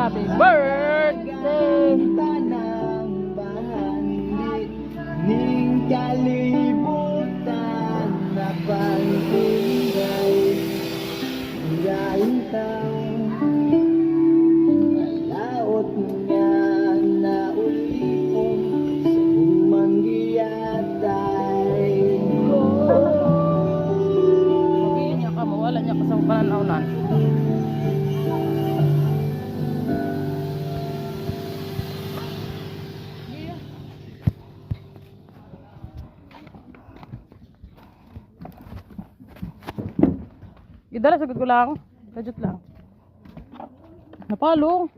Happy birthday! Tanang bahandi ning kalibutan na pangkulay dahil laot nga na ulipong sa umanggiyatay ko. Sabihin niya ka, mawala niya ka sa pananaunan. Idala sa gugulang. Kajut lang. Napalo.